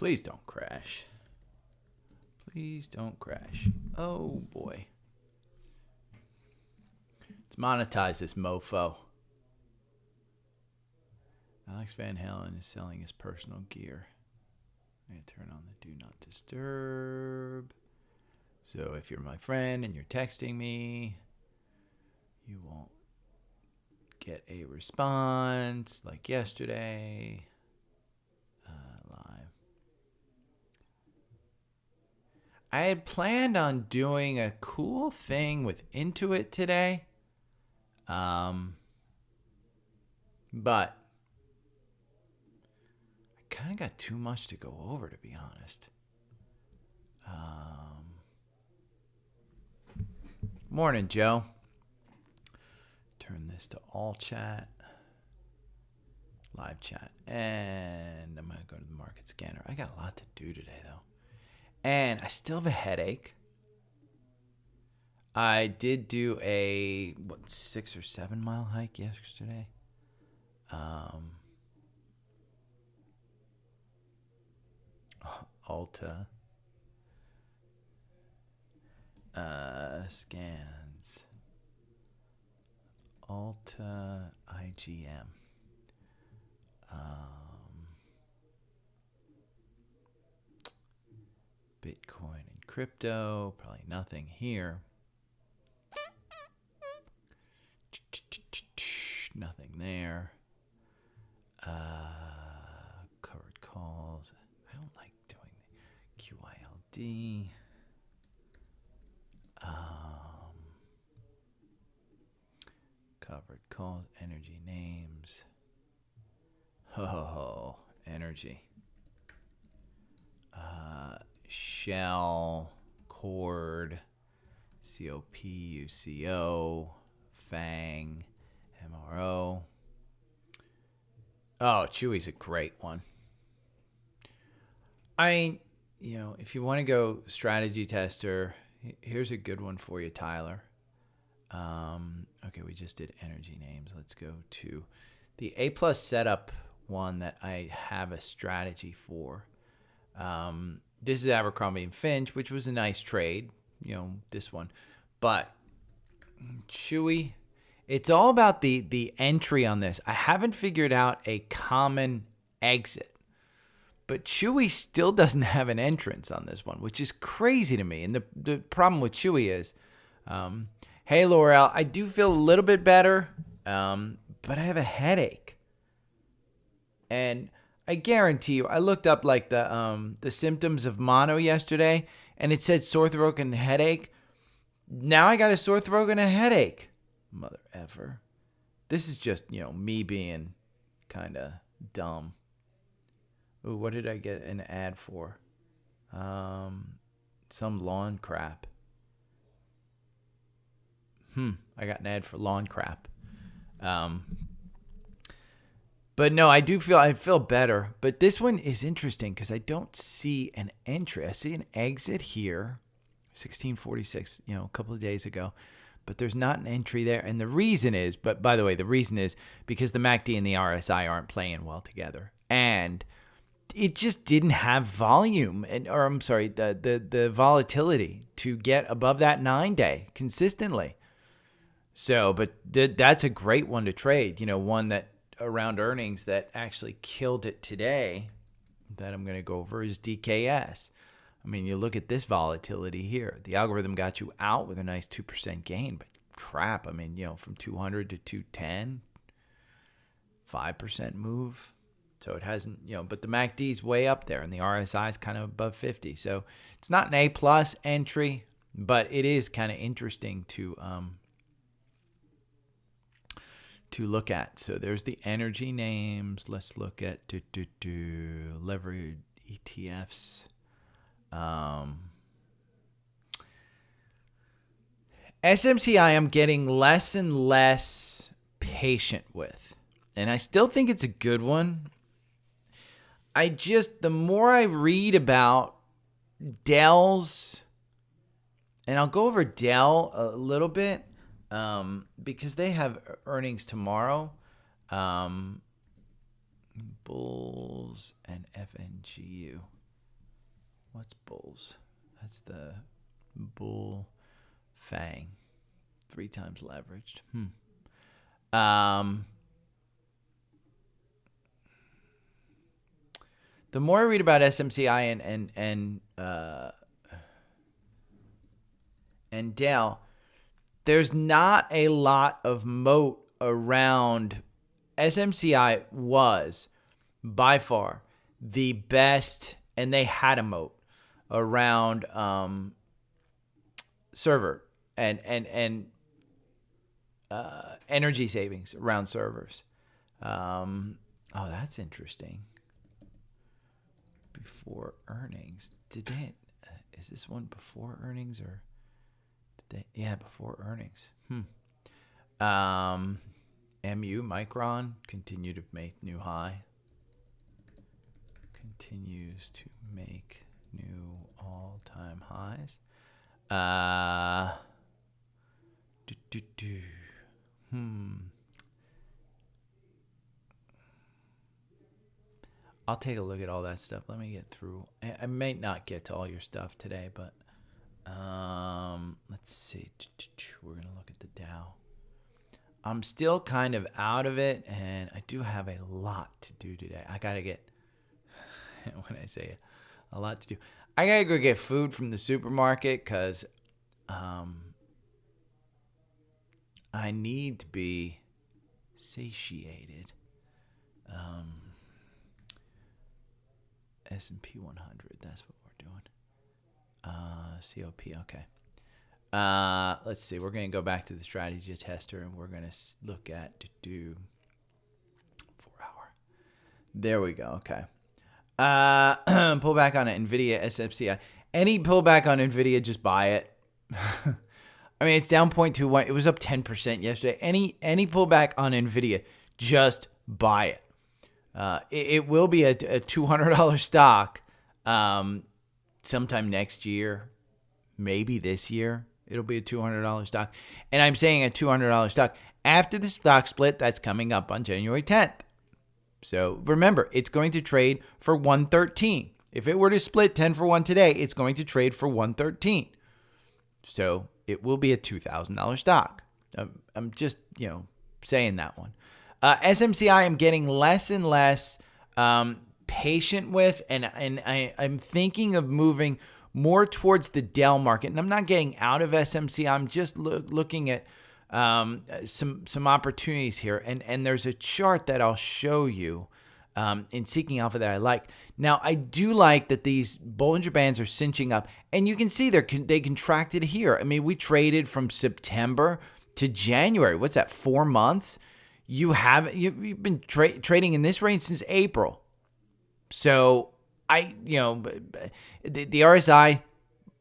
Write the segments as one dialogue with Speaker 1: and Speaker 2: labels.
Speaker 1: Please don't crash. Please don't crash. Oh, boy. Let's monetize this mofo. Alex Van Halen is selling his personal gear. I'm going to turn on the do not disturb. So if you're my friend and you're texting me, you won't get a response like yesterday. Live. I had planned on doing a cool thing with Intuit today. But I kind of got too much to go over, to be honest. Morning, Joe. Turn this to all chat, live chat, and I'm going to go to the market scanner. I got a lot to do today, though. And I still have a headache. I did do a, 6 or 7 mile hike yesterday. Alta. Scans. Alta IGM. Bitcoin and crypto. Probably nothing here. Nothing there. Covered calls. I don't like doing the QILD. Covered calls. Energy names. Oh, energy. Shell, Cord, COPUCO, FANG, MRO. Oh, Chewy's a great one. If you want to go strategy tester, here's a good one for you, Tyler. Okay, we just did energy names. Let's go to the A+ setup one that I have a strategy for. This is Abercrombie & Finch, which was a nice trade, this one. But Chewy, it's all about the entry on this. I haven't figured out a common exit. But Chewy still doesn't have an entrance on this one, which is crazy to me. And the problem with Chewy is, hey, Laurel, I do feel a little bit better, but I have a headache. And I guarantee you, I looked up like the symptoms of mono yesterday, and it said sore throat and headache. Now I got a sore throat and a headache. Mother effer. This is just, me being kind of dumb. Ooh, what did I get an ad for? Some lawn crap. I got an ad for lawn crap. But no, I feel better. But this one is interesting because I don't see an entry. I see an exit here, 1646, a couple of days ago. But there's not an entry there. And the reason is, but by the way, the reason is because the MACD and the RSI aren't playing well together. And it just didn't have volume, the volatility to get above that 9-day consistently. So, but that's a great one to trade. One that around earnings that actually killed it today that I'm going to go over is DKS. I mean, you look at this volatility here. The algorithm got you out with a nice 2% gain, but crap. I mean, from 200 to 210, 5% move. So it hasn't, but the MACD is way up there and the RSI is kind of above 50. So it's not an A+ entry, but it is kind of interesting to look at. So there's the energy names. Let's look at levered ETFs. SMCI I'm getting less and less patient with. And I still think it's a good one. The more I read about DELLs, and I'll go over DELL a little bit, because they have earnings tomorrow. Bulls and FNGU. What's bulls? That's the bull fang. 3 times leveraged. The more I read about SMCI and DELL, there's not a lot of moat around. SMCI was by far the best, and they had a moat around server and energy savings around servers. Oh, that's interesting. Before earnings, is this one before earnings or did they? Yeah, before earnings. MU Micron continue to make new high. Continues to make new all-time highs. I'll take a look at all that stuff. Let me get through. I may not get to all your stuff today, but let's see. We're going to look at the Dow. I'm still kind of out of it, and I do have a lot to do today. I got to get, when I say it, a lot to do, I got to go get food from the supermarket because I need to be satiated. S&P 100, that's what we're doing. COP, okay. Let's see. We're going to go back to the strategy tester, and we're going to look at 4 hour. There we go. Okay. Pull back on NVIDIA, SMCI. Any pullback on NVIDIA, just buy it. I mean, it's down 0.21. It was up 10% yesterday. Any pullback on NVIDIA, just buy it. It will be a $200 stock sometime next year, maybe this year. It'll be a $200 stock. And I'm saying a $200 stock after the stock split that's coming up on January 10th. So remember, it's going to trade for 113. If it were to split 10 for 1 today, it's going to trade for 113. So it will be a $2,000 stock. I'm just, saying that one. SMCI, I'm getting less and less patient with, and I'm thinking of moving more towards the DELL market. And I'm not getting out of SMCI. I'm just looking at some opportunities here. And there's a chart that I'll show you in Seeking Alpha that I like. Now, I do like that these Bollinger Bands are cinching up. And you can see they contracted here. I mean, we traded from September to January. What's that, 4 months? You've been trading in this range since April. So the RSI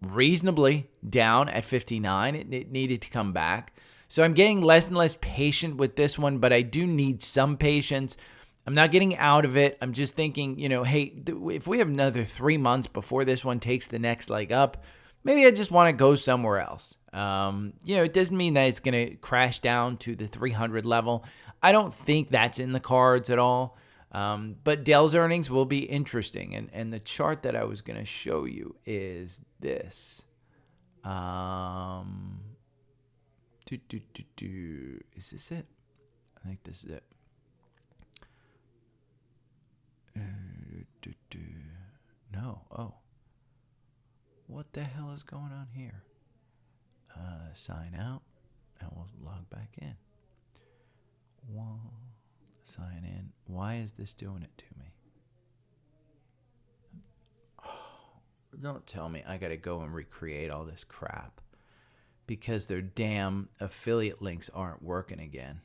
Speaker 1: reasonably down at 59. It needed to come back. So I'm getting less and less patient with this one, but I do need some patience. I'm not getting out of it. I'm just thinking, hey, if we have another 3 months before this one takes the next leg up, maybe I just want to go somewhere else. It doesn't mean that it's going to crash down to the 300 level. I don't think that's in the cards at all. But DELL's earnings will be interesting. And the chart that I was going to show you is this. Is this it? I think this is it. No. Oh. What the hell is going on here? Sign out, and we'll log back in. Sign in. Why is this doing it to me? Oh, don't tell me I got to go and recreate all this crap because their damn affiliate links aren't working again.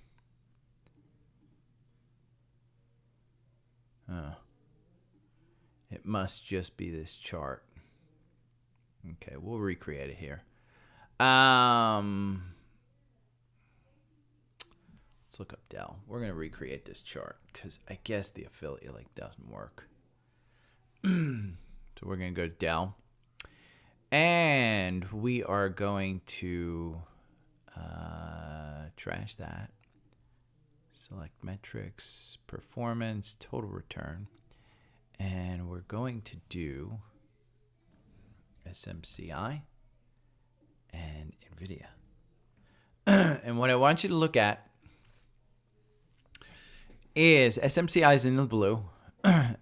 Speaker 1: It must just be this chart. Okay, we'll recreate it here. Let's look up DELL. We're going to recreate this chart because I guess the affiliate link doesn't work. So we're going to go to DELL. And we are going to trash that. Select metrics, performance, total return. And we're going to do SMCI, and NVIDIA. And what I want you to look at is SMCI is in the blue,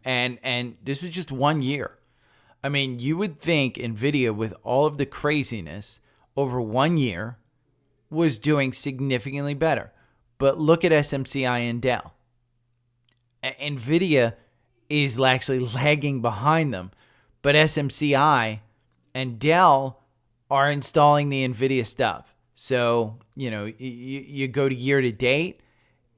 Speaker 1: and this is just 1 year. I mean, you would think NVIDIA, with all of the craziness over 1 year, was doing significantly better. But look at SMCI and DELL. NVIDIA is actually lagging behind them, but SMCI and DELL are installing the NVIDIA stuff. So, you know, you go to year to date,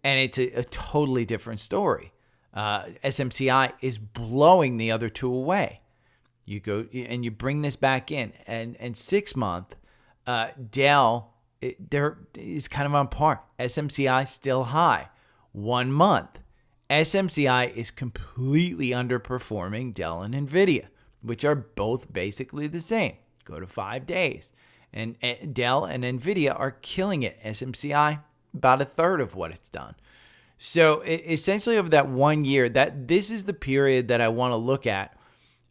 Speaker 1: and it's a totally different story. SMCI is blowing the other two away. You go and you bring this back in, and 6 month, DELL, there is kind of on par. SMCI still high. 1 month, SMCI is completely underperforming DELL and NVIDIA, which are both basically the same. Go to 5 days. And DELL and NVIDIA are killing it. SMCI, about a third of what it's done. So essentially over that 1 year, this is the period that I want to look at.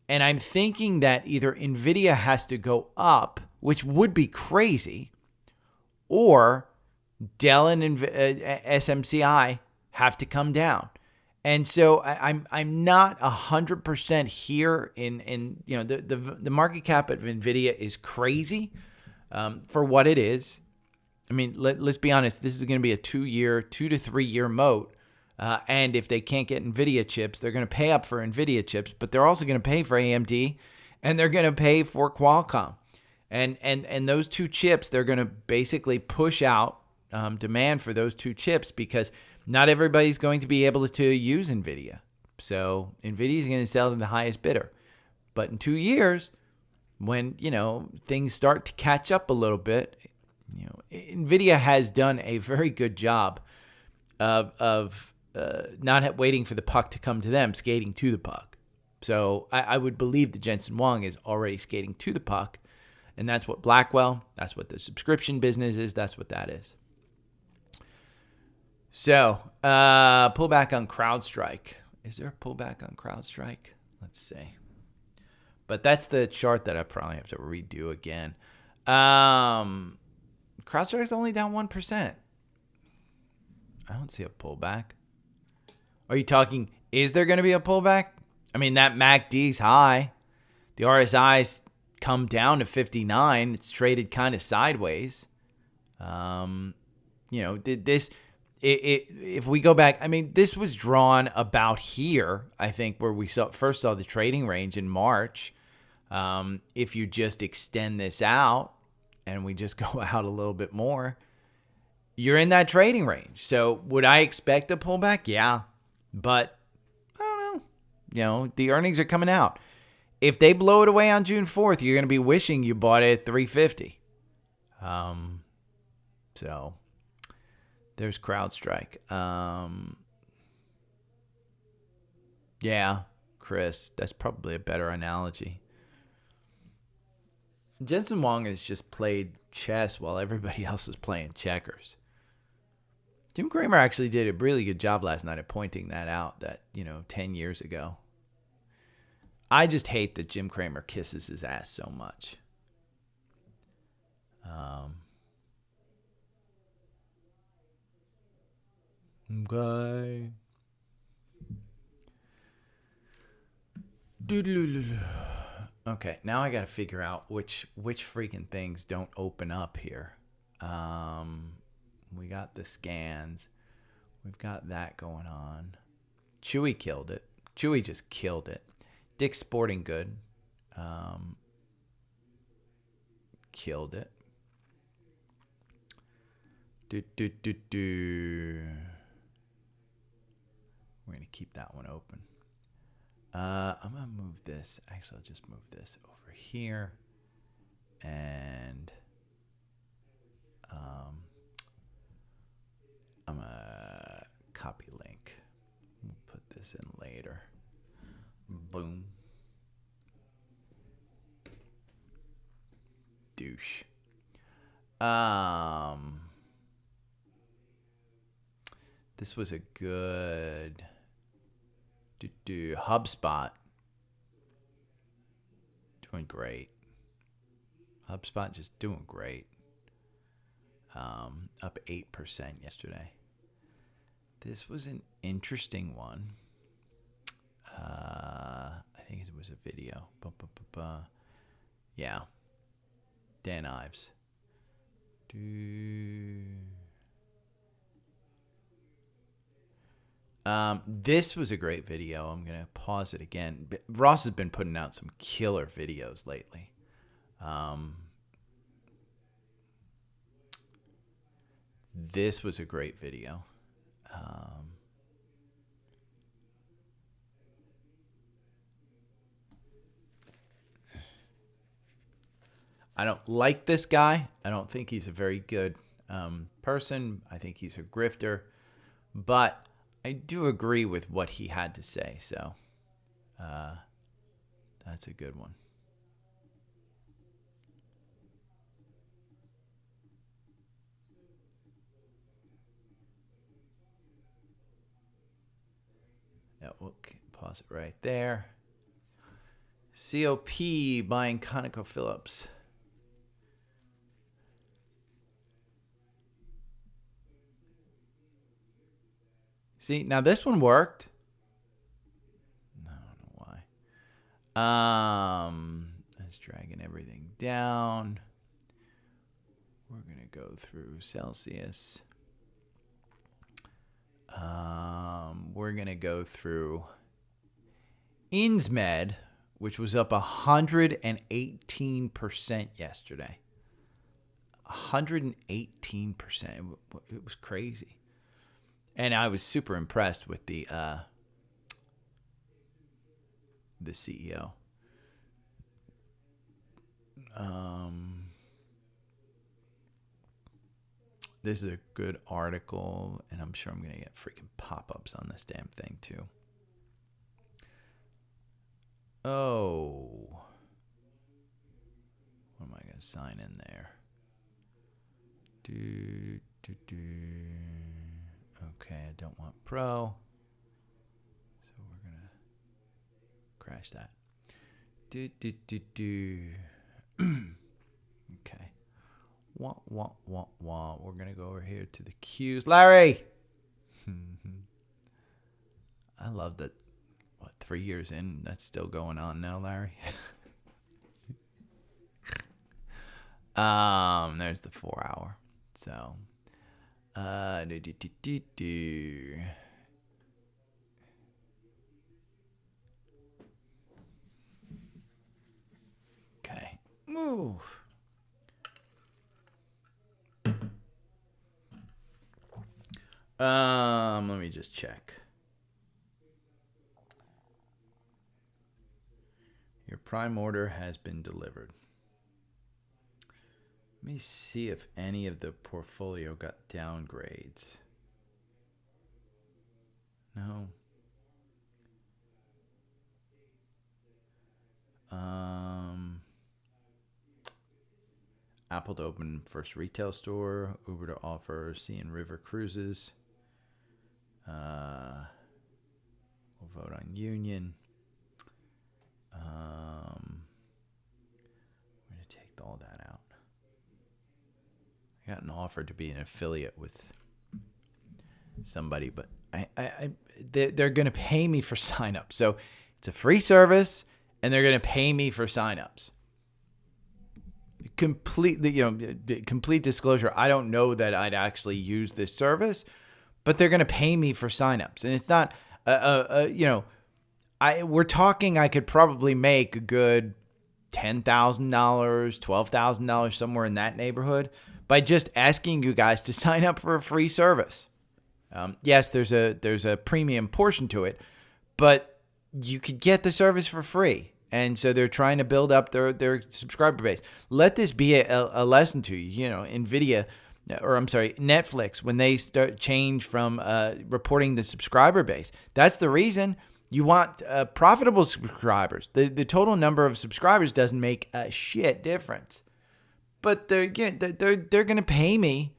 Speaker 1: And I'm thinking that either NVIDIA has to go up, which would be crazy, or DELL and SMCI have to come down. And so I'm not 100% here in you know, the market cap of NVIDIA is crazy for what it is. I mean, let's be honest, this is going to be a 2 to 3 year moat. And if they can't get NVIDIA chips, they're going to pay up for NVIDIA chips, but they're also going to pay for AMD, and they're going to pay for Qualcomm. And those two chips, they're going to basically push out demand for those two chips, because not everybody's going to be able to use NVIDIA. So NVIDIA is going to sell to the highest bidder. But in 2 years, when, you know, things start to catch up a little bit, you know, NVIDIA has done a very good job of not waiting for the puck to come to them, skating to the puck. So I would believe that Jensen Huang is already skating to the puck, and that's what Blackwell, that's what the subscription business is, that's what that is. So, pullback on CrowdStrike. Is there a pullback on CrowdStrike? Let's see. But that's the chart that I probably have to redo again. CrowdStrike's only down 1%. I don't see a pullback. Are you talking, is there going to be a pullback? I mean, that MACD's high. The RSI's come down to 59. It's traded kind of sideways. You know, if we go back, I mean, this was drawn about here, I think, where we first saw the trading range in March. If you just extend this out and we just go out a little bit more, you're in that trading range. So would I expect a pullback? Yeah. But I don't know. You know, the earnings are coming out. If they blow it away on June 4th, you're going to be wishing you bought it at 350. So there's CrowdStrike. Yeah, Chris, that's probably a better analogy. Jensen Huang has just played chess while everybody else is playing checkers. Jim Cramer actually did a really good job last night of pointing that out, that, you know, 10 years ago. I just hate that Jim Cramer kisses his ass so much. Okay. Okay, now I got to figure out which freaking things don't open up here. We got the scans. We've got that going on. Chewy killed it. Chewy just killed it. Dick's Sporting Good killed it. We're going to keep that one open. I'm going to move this. Actually, I'll just move this over here. And I'm going to copy link. We'll put this in later. Boom. Douche. This was a good HubSpot. Doing great. HubSpot just doing great. Up 8% yesterday. This was an interesting one. I think it was a video. Yeah. Dan Ives. This was a great video. I'm going to pause it again. Ross has been putting out some killer videos lately. This was a great video. I don't like this guy. I don't think he's a very good person. I think he's a grifter. But I do agree with what he had to say. So that's a good one. Yeah, we'll pause it right there. COP buying ConocoPhillips. See, now this one worked. I don't know why. That's dragging everything down. We're going to go through Celsius. We're going to go through Insmed, which was up 118% yesterday. 118%. It was crazy. And I was super impressed with the CEO. This is a good article, and I'm sure I'm going to get freaking pop-ups on this damn thing, too. Oh. What am I going to sign in there? Okay, I don't want Pro. So we're going to crash that. Okay. We're going to go over here to the Qs. Larry! I love that. 3 years in, that's still going on now, Larry. There's the 4 hour. So, okay, move. Let me just check. Your prime order has been delivered. Let me see if any of the portfolio got downgrades. No. Apple to open first retail store. Uber to offer Sea and River cruises. We'll vote on Union. I'm going to take all that out. I got an offer to be an affiliate with somebody, but they're going to pay me for signups. So it's a free service, and they're going to pay me for signups. Complete disclosure. I don't know that I'd actually use this service, but they're going to pay me for signups, and it's not we're talking I could probably make a good $10,000, $12,000, somewhere in that neighborhood by just asking you guys to sign up for a free service. Yes, there's a premium portion to it, but you could get the service for free. And so they're trying to build up their subscriber base. Let this be a lesson to you. Netflix, when they start change from reporting the subscriber base, that's the reason. You want profitable subscribers. The total number of subscribers doesn't make a shit difference. But they're going to pay me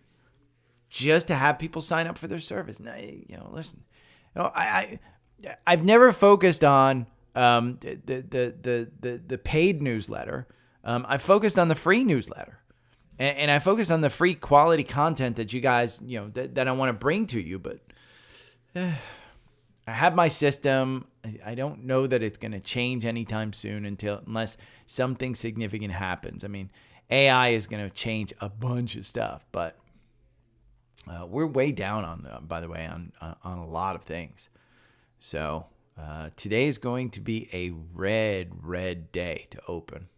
Speaker 1: just to have people sign up for their service. Now, listen. I've never focused on the paid newsletter. I focused on the free newsletter. And I focused on the free quality content that you guys, that I want to bring to you. But I have my system. I don't know that it's going to change anytime soon unless something significant happens. I mean, AI is going to change a bunch of stuff, but we're way down on, by the way, on a lot of things. So today is going to be a red day to open.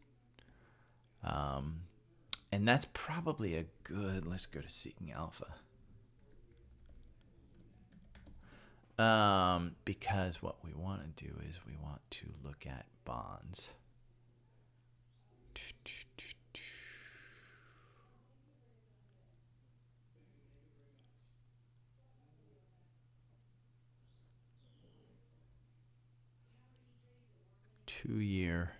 Speaker 1: And that's probably a good, let's go to Seeking Alpha. Because what we want to do is we want to look at bonds. Two-year.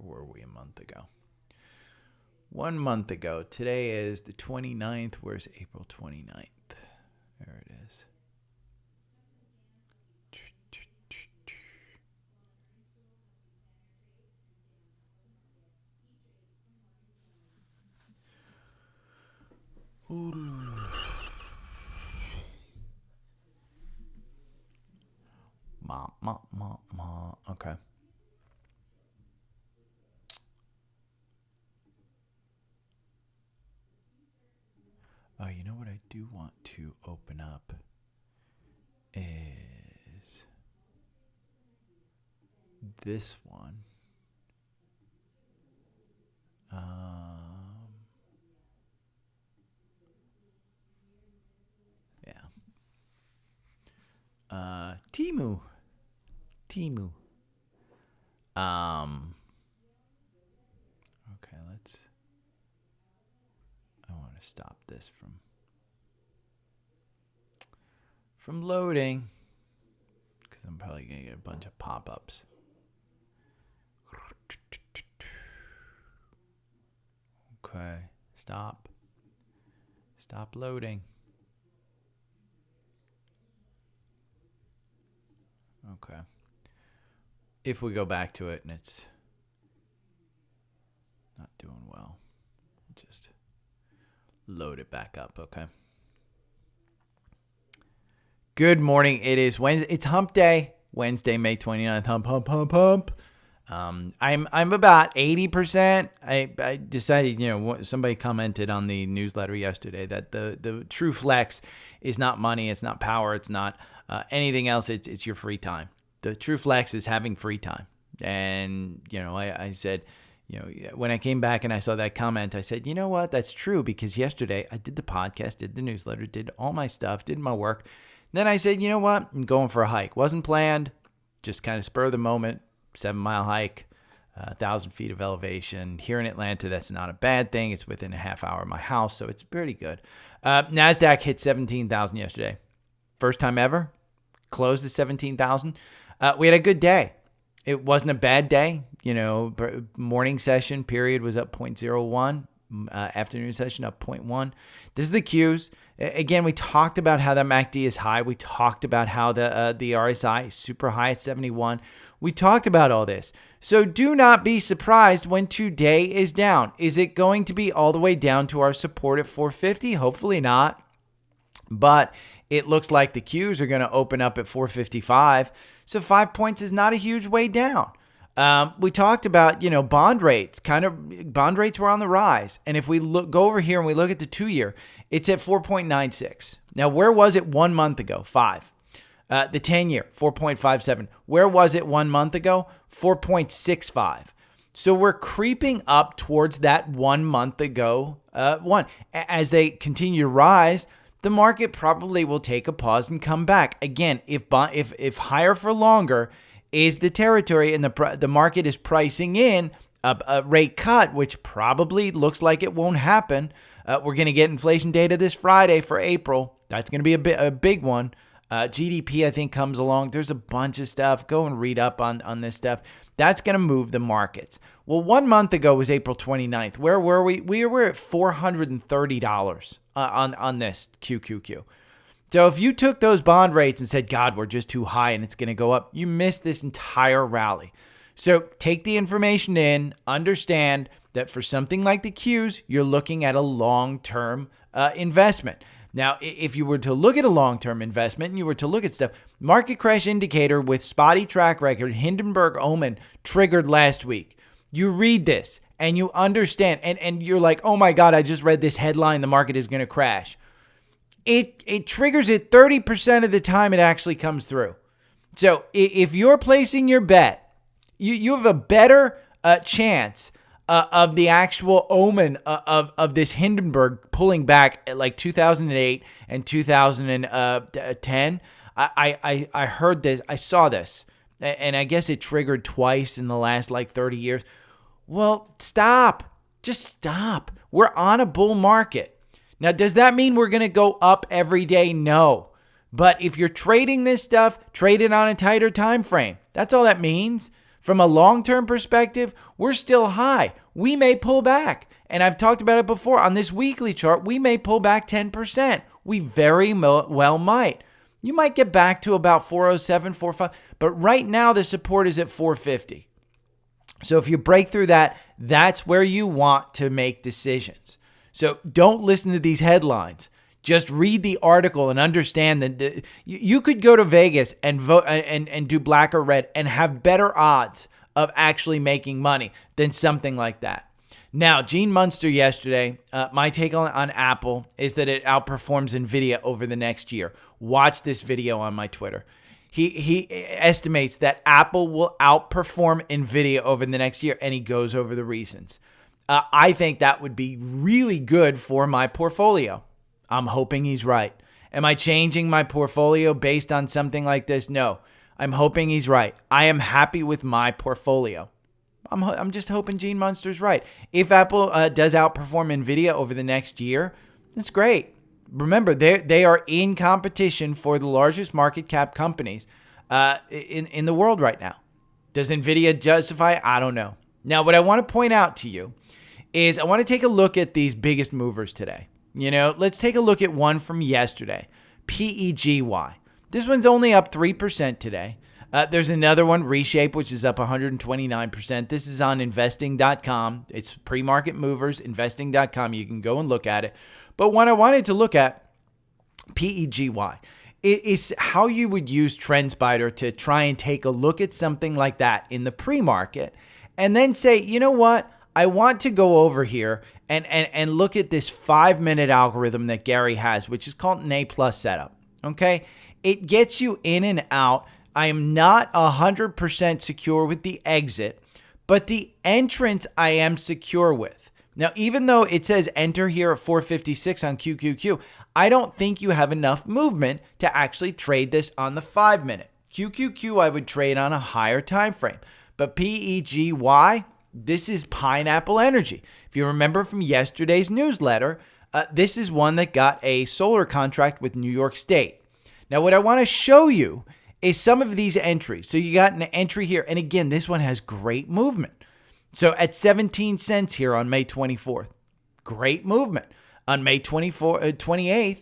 Speaker 1: Where were we a month ago? 1 month ago. Today is the 29th. Where's April 29th? There it is. Okay. Oh, you know what I do want to open up is this one. Temu. Okay, I want to stop this from loading because I'm probably going to get a bunch of pop-ups. Okay, stop loading. Okay. If we go back to it and it's not doing well, just load it back up, okay? Good morning. It is Wednesday. It's hump day. Wednesday, May 29th. Hump. I'm about 80%. I decided, somebody commented on the newsletter yesterday that the true flex is not money, it's not power, it's not anything else. It's your free time. The true flex is having free time. And, I said, when I came back and I saw that comment, I said, you know what? That's true, because yesterday I did the podcast, did the newsletter, did all my stuff, did my work. Then I said, you know what? I'm going for a hike. Wasn't planned, just kind of spur of the moment, 7-mile hike, 1,000 feet of elevation. Here in Atlanta, that's not a bad thing. It's within a half hour of my house, so it's pretty good. NASDAQ hit 17,000 yesterday. First time ever. Closed at 17,000. We had a good day. It wasn't a bad day. Morning session period was up 0.01. Afternoon session up 0.1. This is the Qs. Again, we talked about how the MACD is high. We talked about how the RSI is super high at 71. We talked about all this. So do not be surprised when today is down. Is it going to be all the way down to our support at 450? Hopefully not. But it looks like the Qs are going to open up at 455. So 5 points is not a huge way down. We talked about, bond rates. Bond rates were on the rise. And if we go over here and we look at the 2-year, it's at 4.96. Now, where was it 1 month ago? 5. The 10-year, 4.57. Where was it 1 month ago? 4.65. So we're creeping up towards that 1 month ago one. As they continue to rise, the market probably will take a pause and come back. Again, if higher for longer is the territory and the market is pricing in a rate cut, which probably looks like it won't happen. We're going to get inflation data this Friday for April. That's going to be a big one. GDP, I think, comes along. There's a bunch of stuff. Go and read up on this stuff. That's going to move the markets. Well, 1 month ago was April 29th. Where were we? We were at $430 on this QQQ. So if you took those bond rates and said, God, we're just too high and it's going to go up, you missed this entire rally. So take the information in, understand that for something like the Qs, you're looking at a long-term investment. Now, if you were to look at a long-term investment and you were to look at stuff, market crash indicator with spotty track record, Hindenburg-Omen triggered last week. You read this and you understand, and you're like, oh my God, I just read this headline, the market is going to crash. It triggers it 30% of the time it actually comes through. So if you're placing your bet, you have a better chance of the actual omen of this Hindenburg pulling back at like 2008 and 2010. I heard this, I saw this, and I guess it triggered twice in the last like 30 years. Well, stop. Just stop. We're on a bull market. Now, does that mean we're going to go up every day? No. But if you're trading this stuff, trade it on a tighter time frame. That's all that means. From a long-term perspective, we're still high. We may pull back. And I've talked about it before. On this weekly chart, we may pull back 10%. We very well might. You might get back to about 407, 405. But right now, the support is at 450. So if you break through that, that's where you want to make decisions. So don't listen to these headlines. Just read the article and understand that you could go to Vegas and vote and do black or red and have better odds of actually making money than something like that. Now, Gene Munster yesterday, my take on Apple is that it outperforms NVIDIA over the next year. Watch this video on my Twitter. He estimates that Apple will outperform NVIDIA over the next year, and he goes over the reasons. I think that would be really good for my portfolio. I'm hoping he's right. Am I changing my portfolio based on something like this? No. I'm hoping he's right. I am happy with my portfolio. I'm just hoping Gene Munster's right. If Apple does outperform NVIDIA over the next year, that's great. Remember, they are in competition for the largest market cap companies in the world right now. Does NVIDIA justify? I don't know. Now, what I want to point out to you is I want to take a look at these biggest movers today. Let's take a look at one from yesterday, PEGY. This one's only up 3% today. There's another one, Reshape, which is up 129%. This is on investing.com. It's pre-market movers, investing.com. You can go and look at it. But what I wanted to look at, PEGY, is how you would use TrendSpider to try and take a look at something like that in the pre-market and then say, you know what? I want to go over here and look at this 5-minute algorithm that Gary has, which is called an A+ setup. Okay? It gets you in and out. I am not 100% secure with the exit, but the entrance I am secure with. Now, even though it says enter here at 456 on QQQ, I don't think you have enough movement to actually trade this on the 5-minute. QQQ I would trade on a higher time frame, but PEGY, this is Pineapple Energy. If you remember from yesterday's newsletter, this is one that got a solar contract with New York State. Now, what I want to show you is some of these entries. So you got an entry here. And again, this one has great movement. So at 17 cents here on May 24th, great movement. On May 28th,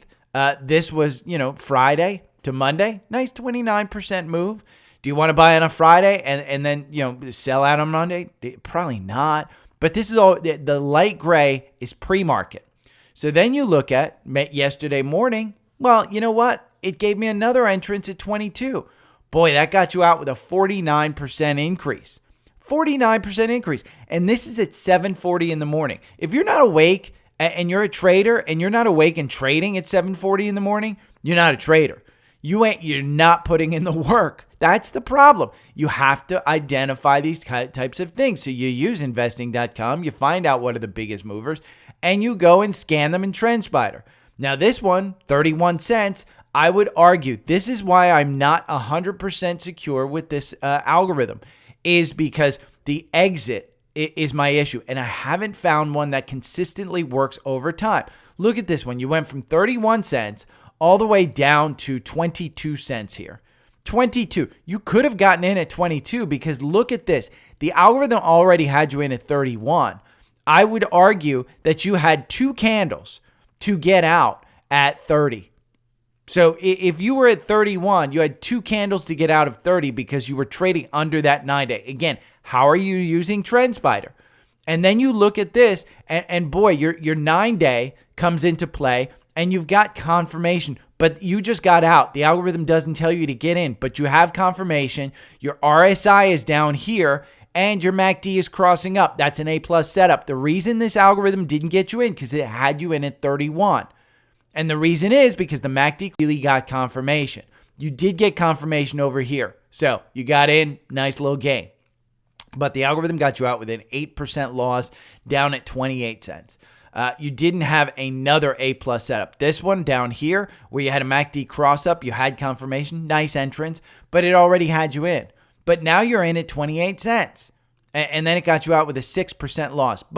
Speaker 1: this was, Friday to Monday, nice 29% move. Do you want to buy on a Friday and then, sell out on Monday? Probably not. But this is all, the light gray is pre-market. So then you look at yesterday morning. Well, you know what? It gave me another entrance at 22. Boy, that got you out with a 49% increase. 49% increase. And this is at 7:40 in the morning. If you're not awake and you're a trader and you're not awake and trading at 7:40 in the morning, you're not a trader. You're not putting in the work. That's the problem. You have to identify these types of things. So you use investing.com, you find out what are the biggest movers, and you go and scan them in TrendSpider. Now this one, 31 cents, I would argue this is why I'm not 100% secure with this algorithm, is because the exit is my issue. And I haven't found one that consistently works over time. Look at this one. You went from 31 cents all the way down to 22 cents here. 22. You could have gotten in at 22 because look at this. The algorithm already had you in at 31. I would argue that you had 2 candles to get out at 30. So if you were at 31, you had 2 candles to get out of 30 because you were trading under that 9-day. Again, how are you using TrendSpider? And then you look at this, and boy, your 9-day comes into play, and you've got confirmation, but you just got out. The algorithm doesn't tell you to get in, but you have confirmation. Your RSI is down here, and your MACD is crossing up. That's an A+ setup. The reason this algorithm didn't get you in because it had you in at 31. And the reason is because the MACD really got confirmation. You did get confirmation over here. So you got in, nice little gain. But the algorithm got you out with an 8% loss down at 28 cents. You didn't have another A+ setup. This one down here where you had a MACD cross up, you had confirmation, nice entrance, but it already had you in. But now you're in at 28 cents. And then it got you out with a 6% loss. But